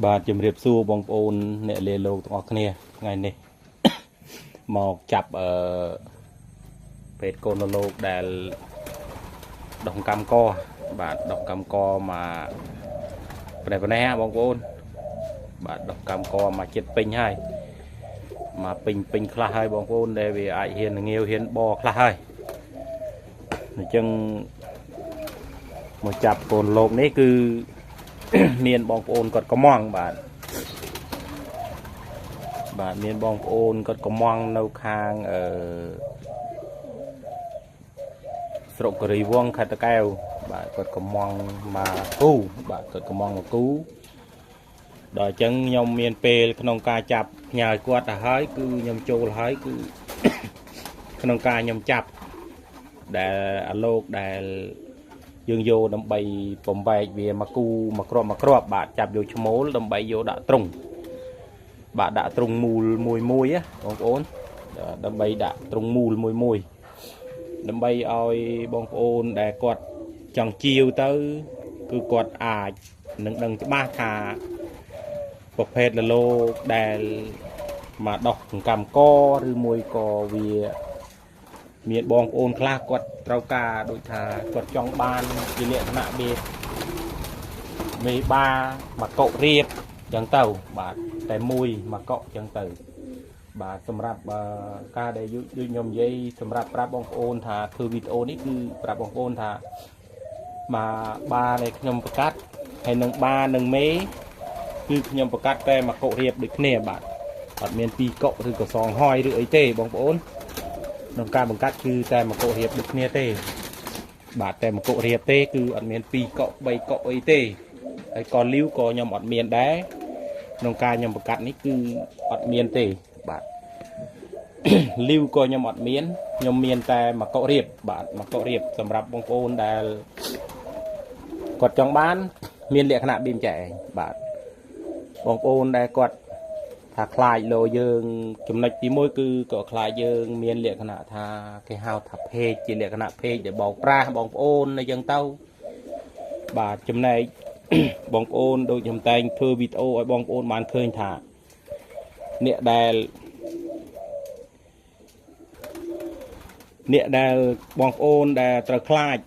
បាទជំរាបសួរបងប្អូនអ្នកលេលោកទាំងអស់គ្នាថ្ងៃនេះមកចាប់ពេទ្យកូនលោកដែលដុំកម្មកបាទដុំកម្មកមកប្រែប៉ុណ្ណេះបងប្អូនបាទដុំកម្មកមកចិត្តពេញហើយមកពេញខ្លះហើយបងប្អូនដែលវាអាចហ៊ានងាវហ៊ានបខ្លះហើយអញ្ចឹងមកចាប់កូនលោកនេះគឺមានបងប្អូនគាត់កំងបាទមានបងប្អូនគាត់កំងនៅខាងស្រុកគិរីវង្សខេត្តតាកែវបាទគាត់កំងមកគូបាទគាត់កំងមកគូដល់អញ្ចឹងខ្ញុំមានពេលក្នុងការចាប់ផ្ញើគាត់ទៅហើយគឺខ្ញុំចូលហើយគឺក្នុងការខ្ញុំចាប់ដែលអាលោកដែលយើងយកដើម្បីបំបែកវាមកគូមកគ្រាប់បាទចាប់យកឈ្មោលដើម្បីយកដាក់ទ្រុងបាទដាក់ទ្រុងមូលមួយបងប្អូនដើម្បីដាក់ទ្រុងមូលមួយដើម្បីឲ្យបងប្អូនដែលគាត់ចង់ជាវទៅគឺគាត់អាចនឹងដឹងច្បាស់ថាប្រភេទលលោដែលមកដោះសង្កាមកឬមួយក៏វាមានបងប្អូនខ្លះគាត់ត្រូវការដូចថាគាត់ចង់បានជាលក្ខណៈមេបាមកកុរៀបចឹងទៅបាទតែមួយមកកុចឹងទៅបាទសម្រាប់ការដែលខ្ញុំនិយាយសម្រាប់ប្រាប់បងប្អូនថាធ្វើវីដេអូនេះគឺប្រាប់បងប្អូនថាមកបាដែលខ្ញុំប្រកាសហើយនឹងបានឹងមេគឺខ្ញុំប្រកាសតែមកកុរៀបដូចគ្នាបាទអត់មានពីរកុឬក៏សងហយឬអីទេបងប្អូនក្នុងការបង្កាត់គឺតែមកកុរៀបដូចគ្នាទេបាទតែមកកុរៀបទេគឺអត់មាន2កុ3កុអីទេហើយក៏លីវក៏ខ្ញុំអត់មានដែរក្នុងការខ្ញុំបង្កាត់នេះគឺអត់មានទេបាទលីវក៏ខ្ញុំអត់មានខ្ញុំមានតែមកកុរៀបបាទមកកុរៀបសម្រាប់បងប្អូនដែលគាត់ចង់បានមានលក្ខណៈបៀមចែងបាទបងប្អូនដែលគាត់ថាខ្លាចលោយើងចំណុចទី1គឺក៏ខ្លាចយើងមានលក្ខណៈថាគេហៅថាเพจជាលក្ខណៈเพจដែលបោកប្រាស់បងប្អូនអីចឹងទៅបាទចំណែកបងប្អូនដូចខ្ញុំតែងធ្វើវីដេអូឲ្យបងប្អូនបានឃើញថាអ្នកដែលបងប្អូនដែលត្រូវខ្លាច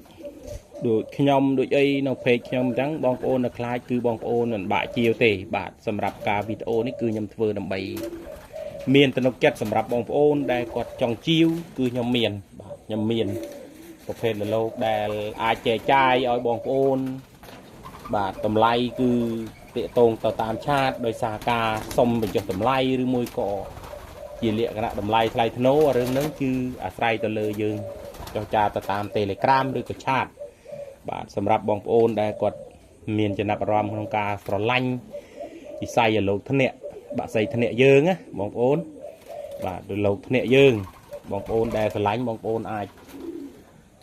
ដូចខ្ញុំដូចអីនៅเพจខ្ញុំអញ្ចឹងបងប្អូននៅខ្លាចគឺបងប្អូនមិនបាក់ជាវទេបាទសម្រាប់ការវីដេអូនេះគឺខ្ញុំធ្វើដើម្បីមានទំនុកចិត្តសម្រាប់បងប្អូនដែលគាត់ចង់ជាវគឺខ្ញុំមានបាទខ្ញុំមានប្រភេទលលោកដែលអាចចែកចាយឲ្យបងប្អូនបាទតម្លៃគឺតាកតងទៅតាមឆាតដោយសារការសុំបញ្ចុះតម្លៃឬមួយក៏ជាលក្ខណៈតម្លៃថ្លៃថ្នូររឿងហ្នឹងគឺអាស្រ័យទៅលើយើងចុះចាទៅតាម Telegram ឬក៏ឆាតបាទសម្រាប់បងប្អូនដែលគាត់មានចំណាប់អារម្មណ៍ក្នុងការស្រឡាញ់វិស័យលោកធ្នាក់បាក់សីធ្នាក់យើងណាបងប្អូនបាទដោយលោកធ្នាក់យើងបងប្អូនដែលស្រឡាញ់បងប្អូនអាច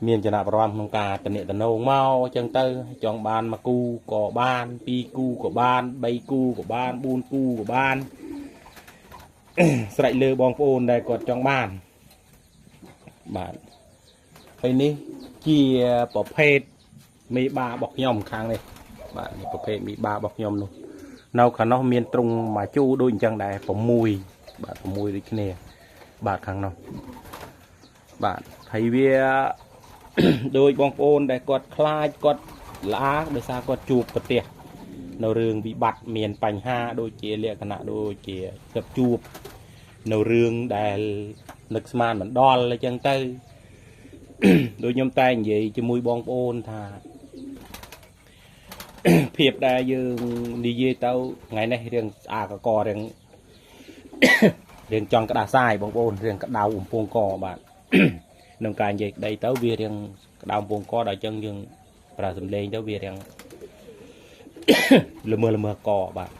មានចំណាប់អារម្មណ៍ក្នុងការតំណតំណងមកអញ្ចឹងទៅចង់បាន1គូក៏បាន2គូក៏បាន3គូក៏បាន4គូក៏បានស្រេចលើបងប្អូនដែលគាត់ចង់បានបាទហើយនេះជាប្រភេទមេបារបស់ខ្ញុំខាងនេះបាទនេះប្រភេទមេបារបស់ខ្ញុំនោះនៅខាងនោះមានទ្រុងមួយជូរដូចអញ្ចឹងដែរ6បាទ6ដូចគ្នាបាទខាងនោះបាទហើយវាដោយបងប្អូនដែលគាត់ខ្លាចគាត់លាដោយសារគាត់ជួបប្រទះនៅរឿងវិបត្តិមានបញ្ហាដូចជាលក្ខណៈដូចជាជួបនៅរឿងដែលនឹកស្មានមិនដល់អញ្ចឹងទៅដូចខ្ញុំតែនិយាយជាមួយបងប្អូនថាភាពដែលយើងនិយាយទៅថ្ងៃនេះរឿងស្អាកករឿងចង់ក្តារសាយបងប្អូនរឿងក្តៅអំពងកបាទក្នុងការនិយាយក្តីទៅវារឿងក្តៅអំពងកដល់អញ្ចឹងយើងប្រើសម្លេងទៅវារឿងល្មើកបាទ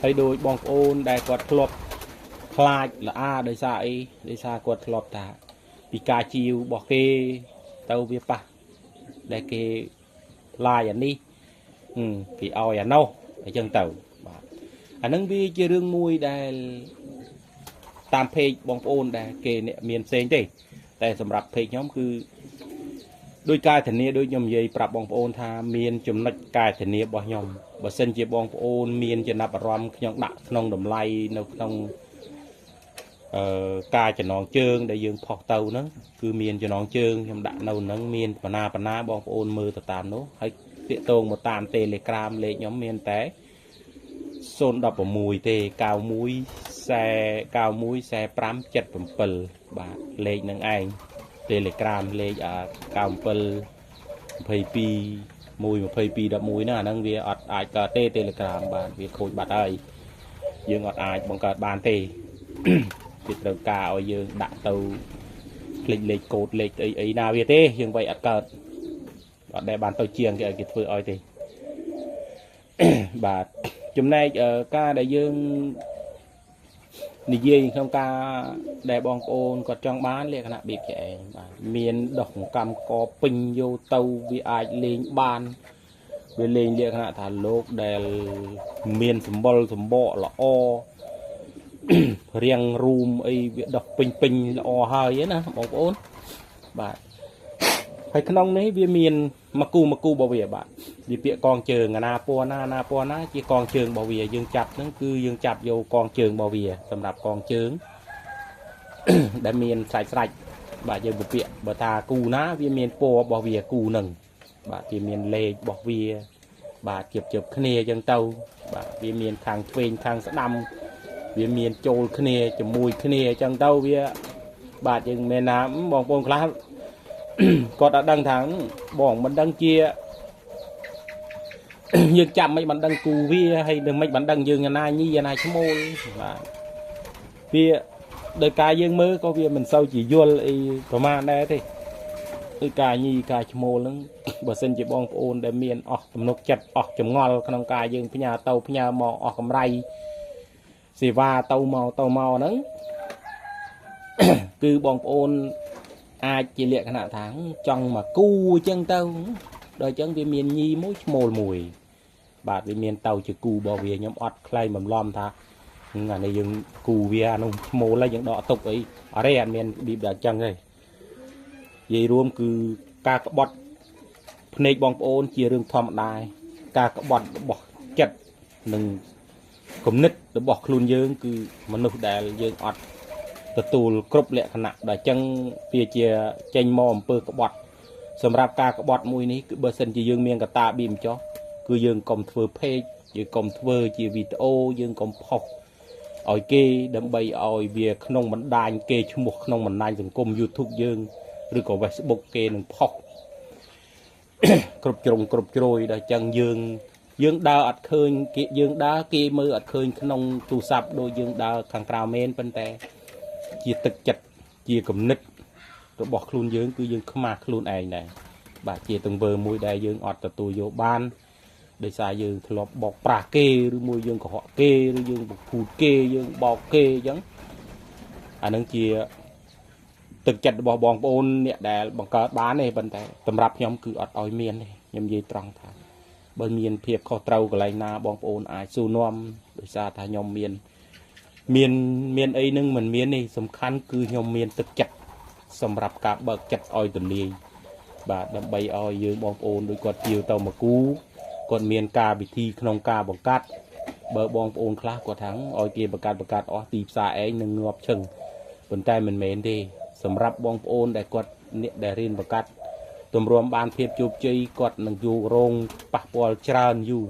ហើយដូចបងប្អូនដែលគាត់ធ្លាប់ខ្លាចល្អដោយសារអីដោយសារគាត់ធ្លាប់ថាពីការជីវរបស់គេទៅវាប៉ះដែលគេឡាយអានេះគេឲ្យអានោះអញ្ចឹងទៅបាទអានឹងវាជារឿងមួយដែលតាមเพจបងប្អូនដែលគេមានផ្សេងទេតែសម្រាប់เพจខ្ញុំគឺ ដោយការធានាដោយខ្ញុំនិយាយប្រាប់បងប្អូនថាមានចំណុចការធានារបស់ខ្ញុំបើសិនជាបងប្អូនមានចំណាប់អារម្មណ៍ខ្ញុំដាក់ក្នុងតម្លៃនៅក្នុងការចំណងជើងដែលយើងផុសទៅហ្នឹងគឺមានចំណងជើងខ្ញុំដាក់នៅហ្នឹងមានបណ្ណាបងប្អូនមើលទៅតាមនោះហើយតាកតងមកតាម Telegram លេខខ្ញុំមានតែ016ទេ914577បាទលេខនឹងឯង Telegram លេខ97 22 1 22 11ហ្នឹងអាហ្នឹងវាអត់អាចកើតទេ Telegram បាទវាខូចបាត់ហើយយើងអត់អាចបង្កើតបានទេ វាត្រូវការឲ្យយើងដាក់ទៅคลิกលេខកូដលេខអីណាវាទេយើងវាយអត់កើតអត់ដែលបានទៅជាងគេឲ្យគេធ្វើឲ្យទេ បាទចំណែកការដែលយើងនិយាយក្នុងការដែលបងប្អូនគាត់ចង់បានលក្ខណៈបៀបជាឯងបាទមានដុសកម្មកពេញយកទៅវាអាចលេងបានវាលេងលក្ខណៈថាលោកដែលមានសម្បុរសម្បកល្អរៀងរូមអីវាដុសពេញល្អហើយណាបងប្អូនបាទហើយក្នុងនេះវាមានមកគូរបស់វាបាទវាពាក្យកងជើងណាពណ៌ណាជាកងជើងរបស់វាយើងចាប់ហ្នឹងគឺយើងចាប់យកកងជើងរបស់វាសម្រាប់កងជើង ដែលមានស្រេចបាទយើងពពាក់បើថាគូណាវាមានពណ៌របស់វាគូហ្នឹងបាទវាមានលេខរបស់វាបាទជិបគ្នាអញ្ចឹងទៅបាទវាមានខាងឆ្វេងខាងស្ដាំវាមានចូលគ្នាជាមួយគ្នាអញ្ចឹងទៅវាបាទយើងមែនណាបងប្អូនខ្លះ គាត់អត់ដឹងថាបងមិនដឹងជា យើងចាប់មិនបានដឹងគូវាហើយនឹងមិនបានដឹងយើងណាញីណាឈ្មោលបាទវាដោយការយើងមើលក៏វាមិនសូវជាយល់អីប្រហែលដែរទេដោយការញីការឈ្មោលហ្នឹងបើសិនជាបងប្អូនដែលមានអស់ទំនុកចិត្តអស់ចម្ងល់ក្នុងការយើងផ្ញើទៅផ្ញើមកអស់កម្រៃសេវាទៅមកហ្នឹង គឺបងប្អូនអាចជាលក្ខណៈថាចង់មកគូអញ្ចឹងទៅដល់អញ្ចឹងវាមានញីមួយឈ្មោលមួយបាទវាមានទៅជាគូរបស់វាខ្ញុំអត់ខ្លែងបំឡំថាអានេះយើងគូវាអានោះឈ្មោលហើយយើងដកទុកអីអរេអត់មានបៀបដល់អញ្ចឹងទេនិយាយរួមគឺការក្បត់ភ្នែកបងប្អូនជារឿងធម្មតាការក្បត់របស់ចិត្តនិងគំនិតរបស់ខ្លួនយើងគឺមនុស្សដែលយើងអត់ទទួលគ្រប់លក្ខណៈដែលអញ្ចឹងវាជាចេញមកអំពើក្បត់សម្រាប់ការក្បត់មួយនេះគឺបើសិនជាយើងមានកតាបៀមចោះគឺយើងកុំធ្វើពេកយើងកុំធ្វើជាវីដេអូយើងកុំផុសឲ្យគេដើម្បីឲ្យវាក្នុងបណ្ដាញគេឈ្មោះក្នុងបណ្ដាញសង្គម YouTube យើងឬក៏ Facebook គេនឹងផុស គ្រប់ជ្រុងគ្រប់ជ្រោយដល់អញ្ចឹងយើងដើរអត់ឃើញគេយើងដើរគេមើលអត់ឃើញក្នុងទូរស័ព្ទដូចយើងដើរខាងក្រៅមែនប៉ុន្តែជាទឹកចិត្តជាគំនិតរបស់ខ្លួនយើងគឺយើងខ្មាស់ខ្លួនឯងដែរបាទជាទង្វើមួយដែលយើងអត់ទទួលយកបានដោយសារយើងធ្លាប់បោកប្រាស់គេឬមួយយើងកុហកគេឬយើងបង្ខូតគេយើងបោកគេអញ្ចឹងអានឹងជាទឹកចិត្តរបស់បងប្អូនអ្នកដែលបង្កើតបានទេប៉ុន្តែសម្រាប់ខ្ញុំគឺអត់ឲ្យមានទេខ្ញុំនិយាយត្រង់ថាបើមានភាពខុសត្រូវកន្លែងណាបងប្អូនអាចសួរនាំដោយសារថាខ្ញុំមានអីនឹងមិនមានទេសំខាន់គឺខ្ញុំមានទឹកចិត្តសម្រាប់ការបើកចិត្តឲ្យទលាយបាទដើម្បីឲ្យយើងបងប្អូនដូចគាត់ជាវទៅមកគូគាត់មានការវិធីក្នុងការបង្កាត់បើបងប្អូនខ្លះគាត់ថាឲ្យគេបង្កាត់អស់ទីផ្សារឯងនឹងងាប់ឈឹងប៉ុន្តែមិនមែនទេសម្រាប់បងប្អូនដែលគាត់អ្នកដែលរៀនបង្កាត់ទម្រាំបានភាពជោគជ័យគាត់នឹងយករងប៉ះពាល់ច្រើនយូរ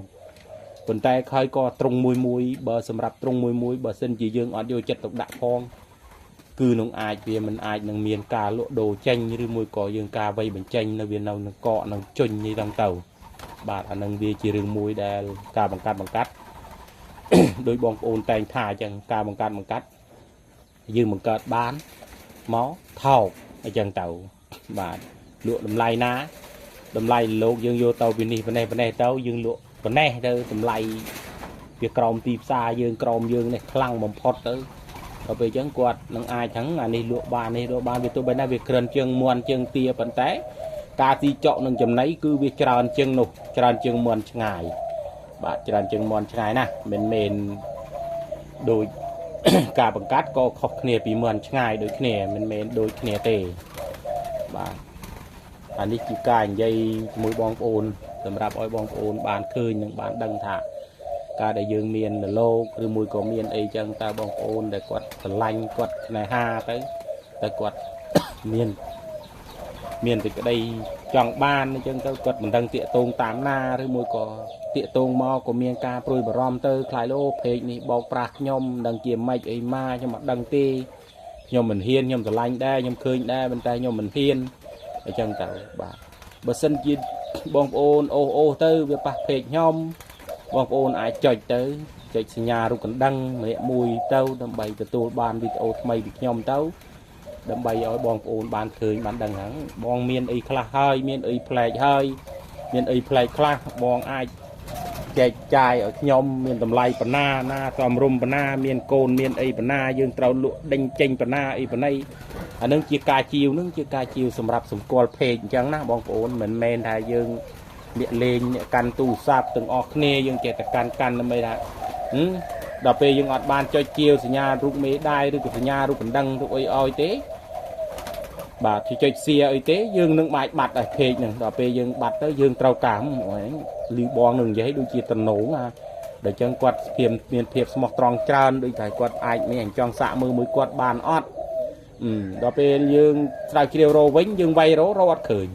ប៉ុន្តែខើយក៏ត្រង់មួយបើសម្រាប់ត្រង់មួយបើសិនជាយើងអត់យកចិត្តទុកដាក់ផងគឺនឹងអាចវាមិនអាចនឹងមានការលក់ដូរចេញឬមួយក៏យើងការវៃបញ្ចេញនៅវានៅនឹងកកនឹងជុញនេះទាំងទៅបាទអានឹងវាជារឿងមួយដែលការបង្កាត់ ដោយបងប្អូនតែងថាអញ្ចឹងការបង្កាត់យើងបង្កើតបានមកថោកអញ្ចឹងទៅបាទលក់តម្លៃណាតម្លៃលោកយើងយកទៅពីនេះប៉ុណ្ណេះទៅយើងលក់ប៉ុណ្ណេះទៅតម្លៃវាក្រោមទីផ្សារយើងក្រោមយើងនេះខ្លាំងបំផុតទៅដល់ពេលអញ្ចឹងគាត់នឹងអាចហ្នឹងអានេះលក់បាននេះលក់បានវាទោះបីណាវាក្រិនជើងមន់ជើងទាប៉ុន្តែការទីចក់នឹងចំណៃគឺវាច្រើនជាងនោះច្រើនជាងមន់ឆ្ងាយបាទច្រើនជាងមន់ឆ្ងាយណាមិនមែនដូច ការបង្កាត់ក៏ខុសគ្នាពីមន់ឆ្ងាយដូចគ្នាមិនមែនដូចគ្នាទេបាទ อันนี้จีการใหญ่มวยบองโอนสำหรับอ้อยบองโอนบานคืนยังบานดังถาการได้ยืงเมียนโลกหรือมวยก็เมียนไอจังตาบองโอนได้กดสลังกดในห้าไปแต่กดเมียนthì cái đây chọn ban chân cái quật mình đang tiện tông tám na rồi mùi có tiện tông mò của miền ca prui bờ rom tơ khai lô phê này bọc bạc nhom đang kiếm mạch ấy ma cho mặt đăng tê nhom mình hiên nhom từ lanh đa nhom khơi đa bên tay nhom mình hiên ở chân tàu bà bờ sân chi bong ôn ô tơ về bạc phê nhom bong ôn ai chọi tới chạy nhà rồi còn đăng mẹ mùi tâu đâm bày từ tô ban video mày bị nhom tâu đâm bay ở bong ôn ban khơi ban đằng hẳn bong miền y khla hơi miền y plei hơi miền y plei khla bong ai chạy chạy ở nhom miền tầm lay pana na tòm rum pana miền cồn miền y pana dương trâu lụa đinh chênh pana y panay anh nâng chia ca chiều sầm rạp sầm còi phê chẳng na bong ôn mình men thay dương miệng lên căn tu sạp từng ọt nê dương chạy từ căn là mấy đã đợt về dương ọt ban cho chiều thì nhà rụng mấy đai rồi thì nhà rụng còn đăng rồi oi tế bà thì chơi xe y tế dương nâng mạch bạch ở phê nè đợt về dương bạch tới dương trâu cảm lưu bong đừng giấy đôi chia tần nổ à để chân quạt phiền miền phiệp một tròn trơn đôi thầy quạt ai mấy ảnh trong xạ mưa mũi quạt bàn ót đợt về dương trao chiều rô vĩnh dương vay rô ót khởi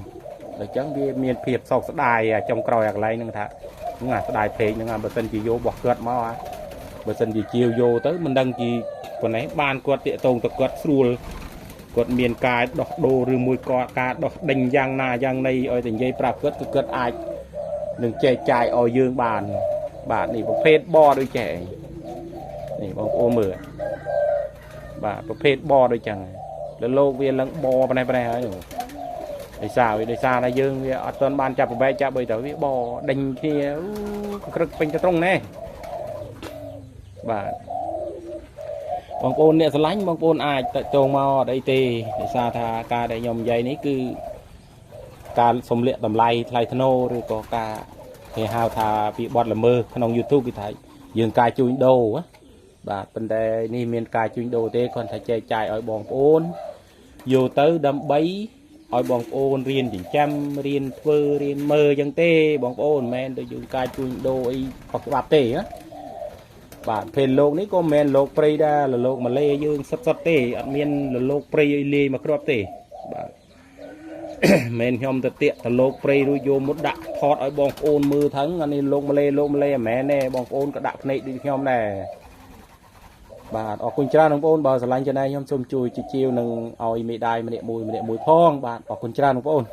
để chân về miền phiệp sọc đài trong còi ở lại nâng thà đúng là đài phê nâng à bờ sân chỉ vô bọt cợt máu à bờ sân chỉ chiều vô tới mình đăng chỉ còn nấy ban quạt tiệ tông tập quạt sùi quạt miền cài đọc đồ rồi mùi cọ cá đọc đinh giang na giang này ở tỉnh dây prap quạt ai đừng chạy chạy ở dương bàn này một phết bo đôi trẻ này bóng ô mửa bà một phết bo đôi chẳng là lô viên lẫn bo bên này ấy để sao để xa là dương ở tuần ban chập bé chập bây giờ với bo đinh kia cực bình cho trong này bà bóng ôn nè lánh bóng ôn ai tại tông mau đây tê để xa tha ca để nhom dây ní cứ ca xông lệ tầm lay thân ô rồi có ca thì hào thà bị bọt là mơ trong YouTube thì thấy dường ca chui đồ á bà bên đây ni miền ca chui đồ tê còn phải chạy chạy ở bóng ôn dù tới đâm bấy ở bóng ôn riêng chỉ chăm riêng phơ riêng mơ dân tê bóng ôn men tôi dùng ca chui đồ ấy hoặc bạp tê á bà phèn lộc ní có men lộc prey đa là lộc mà lê dương sắp tê ăn miên là lộc prey lê mà crop tê bà men nhom tự tiện là lộc prey rồi vô một đạn thọt ở bong ôn mưa thắng anh lộc mà lê mẹ nè bong ôn có đạn này đi nhom nè bà ở quỳnh tra nông ôn bà sờ lanh cho này nhom xôm chui chiều nâng oi mẹ đai mẹ mùi phong bà ở quỳnh tra nông ôn